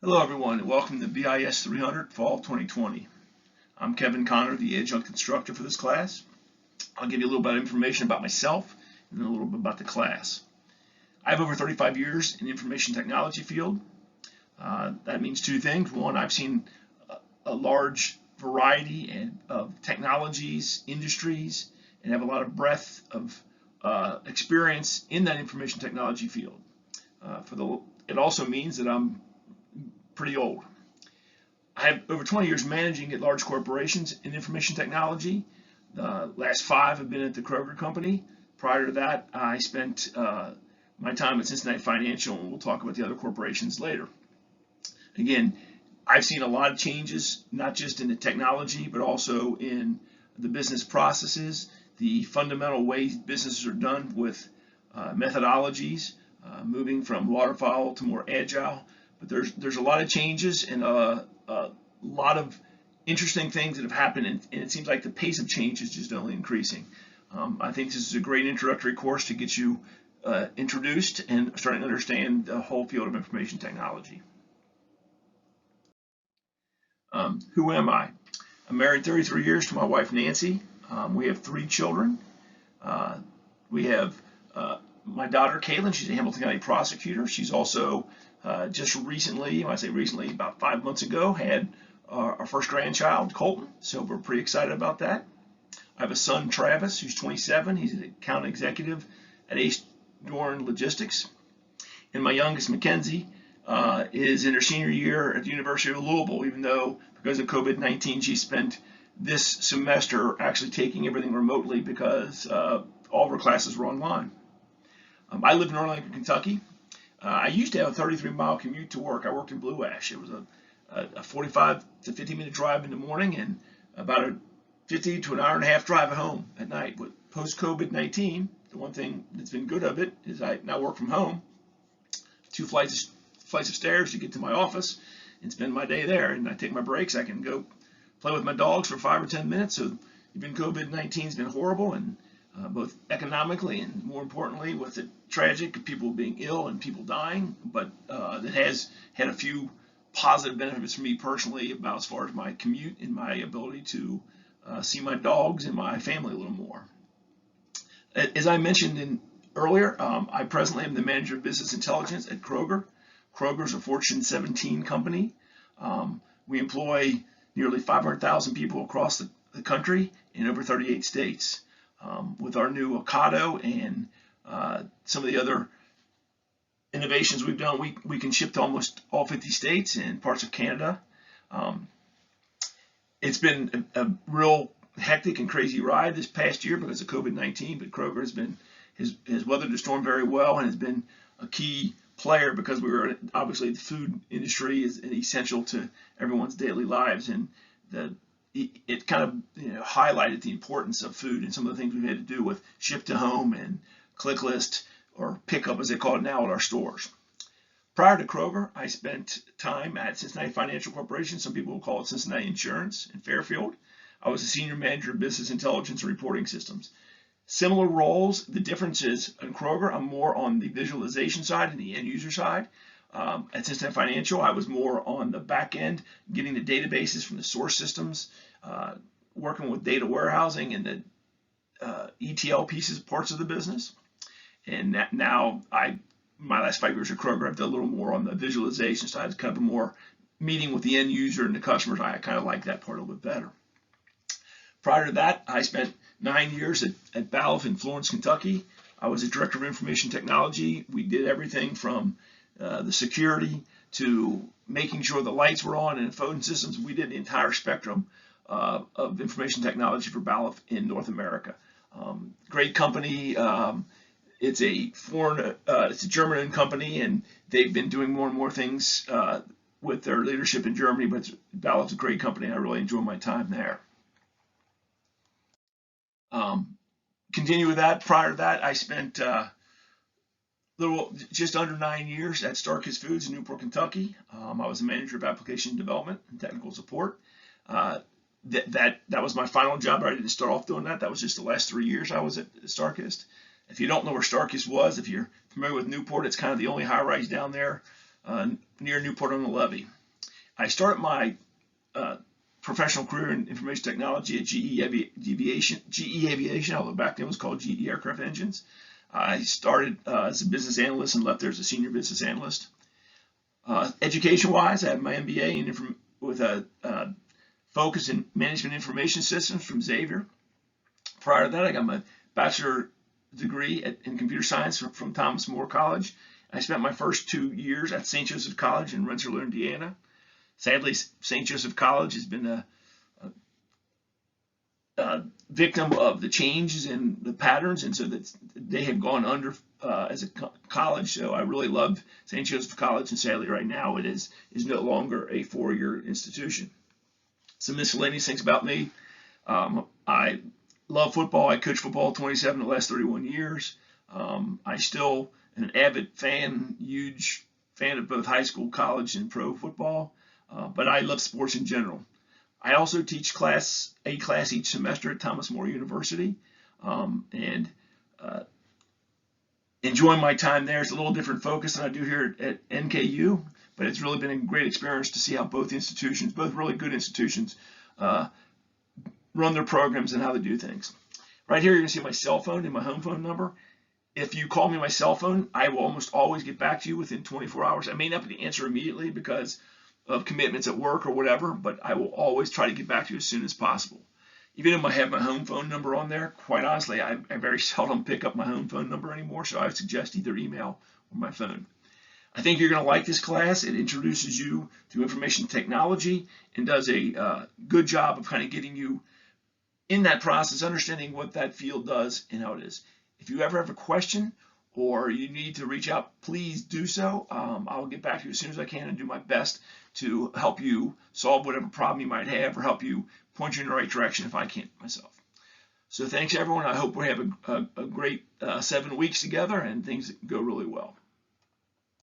Hello everyone and welcome to BIS 300 Fall 2020. I'm Kevin Connor, the adjunct instructor for this class. I'll give you a little bit of information about myself and then a little bit about the class. I have over 35 years in the information technology field. That means two things. One, I've seen a large variety of technologies, industries, and have a lot of breadth of experience in that information technology field. It also means that I'm pretty old. I have over 20 years managing at large corporations in information technology. The last 5 have been at the Kroger company. Prior to that, I spent my time at Cincinnati Financial, and we'll talk about the other corporations later. Again, I've seen a lot of changes, not just in the technology, but also in the business processes, the fundamental ways businesses are done with methodologies, moving from waterfall to more agile. But there's a lot of changes and a lot of interesting things that have happened, and it seems like the pace of change is just only increasing. I think this is a great introductory course to get you introduced and starting to understand the whole field of information technology. Who am I? I'm married 33 years to my wife Nancy. We have 3 children. We have my daughter Caitlin. She's a Hamilton County prosecutor. She's also just recently, when I say recently, about 5 months ago, had our first grandchild, Colton. So we're pretty excited about that. I have a son, Travis, who's 27. He's an account executive at Ace Dorn Logistics. And my youngest, Mackenzie, is in her senior year at the University of Louisville, even though because of COVID-19, she spent this semester actually taking everything remotely because all of her classes were online. I live in Arlington, Kentucky. I used to have a 33-mile commute to work. I worked in Blue Ash. It was a 45 to 50-minute drive in the morning and about a 50 to an hour and a half drive home at night. But post-COVID-19, the one thing that's been good of it is I now work from home. 2 flights of stairs to get to my office and spend my day there. And I take my breaks. I can go play with my dogs for 5 or 10 minutes. So even COVID-19 has been horrible, and both economically and more importantly with it tragic, people being ill and people dying, but it has had a few positive benefits for me personally about as far as my commute and my ability to see my dogs and my family a little more. As I mentioned earlier, I presently am the manager of business intelligence at Kroger. Kroger is a Fortune 17 company. We employ nearly 500,000 people across the country in over 38 states. With our new Ocado and some of the other innovations we've done, we can ship to almost all 50 states and parts of Canada. It's been a real hectic and crazy ride this past year because of COVID-19, but Kroger has weathered the storm very well and has been a key player because obviously the food industry is essential to everyone's daily lives, and it kind of highlighted the importance of food and some of the things we've had to do with ship to home and click list, or pickup as they call it now, at our stores. Prior to Kroger, I spent time at Cincinnati Financial Corporation. Some people will call it Cincinnati Insurance in Fairfield. I was a senior manager of business intelligence and reporting systems. Similar roles. The difference is in Kroger, I'm more on the visualization side and the end user side. At Cincinnati Financial, I was more on the back end, getting the databases from the source systems, working with data warehousing and the ETL parts of the business. And now, my last 5 years at Kroger, I've done a little more on the visualization side. It's kind of a more meeting with the end user and the customers. I kind of like that part a little bit better. Prior to that, I spent 9 years at BIS in Florence, Kentucky. I was a director of information technology. We did everything from the security to making sure the lights were on and phone systems. We did the entire spectrum of information technology for BIS in North America. Great company. It's a German company, and they've been doing more and more things with their leadership in Germany. But BIS is a great company. I really enjoy my time there. Continue with that. Prior to that, I spent just under 9 years at Starkist Foods in Newport, Kentucky. I was a manager of application development and technical support. That was my final job, but I didn't start off doing that. That was just the last 3 years I was at Starkist. If you don't know where Starkist was, if you're familiar with Newport, it's kind of the only high-rise down there near Newport on the Levee. I started my professional career in information technology at GE Aviation, although back then it was called GE Aircraft Engines. I started as a business analyst and left there as a senior business analyst. Education-wise, I have my MBA with a focus in management information systems from Xavier. Prior to that, I got my bachelor degree in computer science from Thomas More College. I spent my first 2 years at St. Joseph College in Rensselaer, Indiana. Sadly, St. Joseph College has been a victim of the changes in the patterns, and so that they have gone under as a college. So I really loved St. Joseph College, and sadly, right now it is no longer a 4-year institution. Some miscellaneous things about me. I love football. I coached football 27 of the last 31 years. I still am an avid fan, huge fan of both high school, college, and pro football. But I love sports in general. I also teach a class each semester at Thomas More University, and enjoying my time there. It's a little different focus than I do here at NKU, but it's really been a great experience to see how both institutions, both really good institutions, run their programs and how they do things. Right here, you're going to see my cell phone and my home phone number. If you call me my cell phone, I will almost always get back to you within 24 hours. I may not be able to answer immediately because of commitments at work or whatever, but I will always try to get back to you as soon as possible. Even if I have my home phone number on there, quite honestly, I very seldom pick up my home phone number anymore, so I would suggest either email or my phone. I think you're going to like this class. It introduces you to information technology and does a good job of kind of getting you in that process, understanding what that field does and how it is. If you ever have a question or you need to reach out, please do so. I'll get back to you as soon as I can and do my best to help you solve whatever problem you might have or help you point you in the right direction if I can't myself. So thanks, everyone. I hope we have a great 7 weeks together and things go really well.